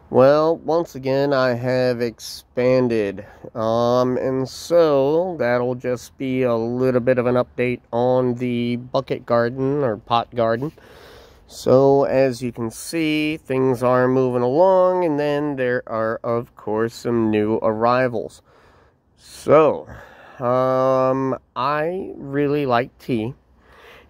Well, once again, I have expanded. And so that'll just be a little bit of an update on the bucket garden or pot garden. So as you can see, things are moving along, and then there are, of course, some new arrivals. So, I really like tea.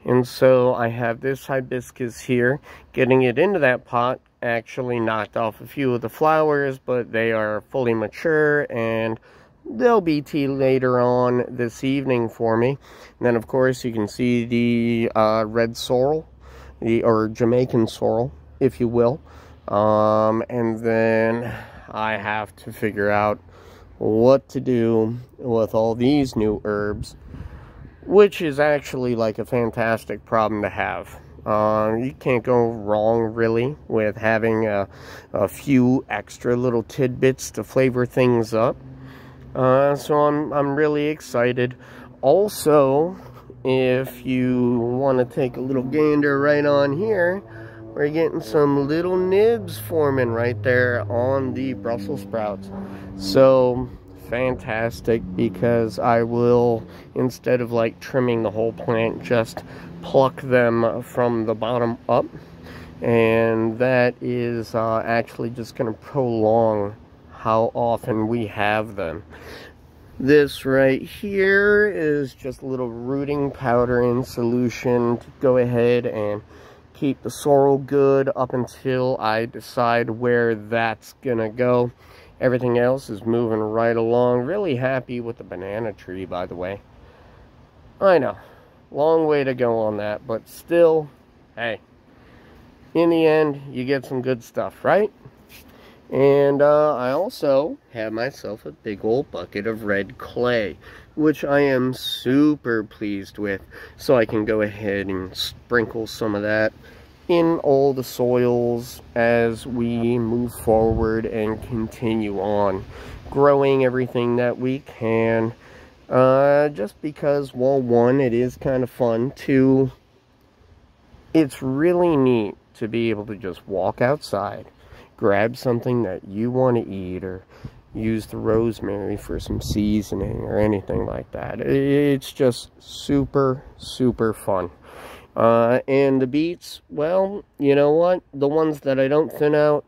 And so I have this hibiscus here. Getting it into that pot actually knocked off a few of the flowers, but they are fully mature and there'll be tea later on this evening for me. And then of course you can see the red sorrel, or Jamaican sorrel, if you will. And then I have to figure out what to do with all these new herbs, which is actually like a fantastic problem to have. You can't go wrong really with having a few extra little tidbits to flavor things up. So I'm really excited. Also, if you want to take a little gander right on here, we're getting some little nibs forming right there on the Brussels sprouts. So fantastic, because I will, instead of like trimming the whole plant, just pluck them from the bottom up, and that is actually just going to prolong how often we have them. This right here is just a little rooting powder in solution to go ahead and keep the sorrel good up until I decide where that's gonna go. Everything else is moving right along. Really happy with the banana tree, by the way. I know, long way to go on that, but still, hey, in the end, you get some good stuff, right? And I also have myself a big old bucket of red clay, which I am super pleased with. So I can go ahead and sprinkle some of that in all the soils as we move forward and continue on growing everything that we can. Just because, well, one, it is kind of fun. Two, it's really neat to be able to just walk outside, grab something that you want to eat, or use the rosemary for some seasoning or anything like that. It's just super, super fun. And the beets, well, you know what? The ones that I don't thin out,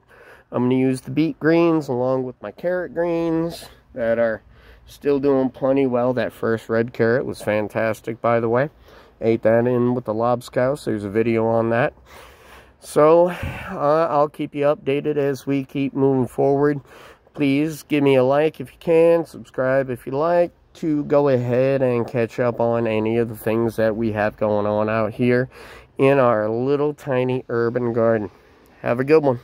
I'm going to use the beet greens along with my carrot greens that are still doing plenty well. That first red carrot was fantastic, by the way. Ate that in with the lobscouse. There's a video on that. So, I'll keep you updated as we keep moving forward. Please give me a like if you can, subscribe if you like, to go ahead and catch up on any of the things that we have going on out here in our little tiny urban garden. Have a good one.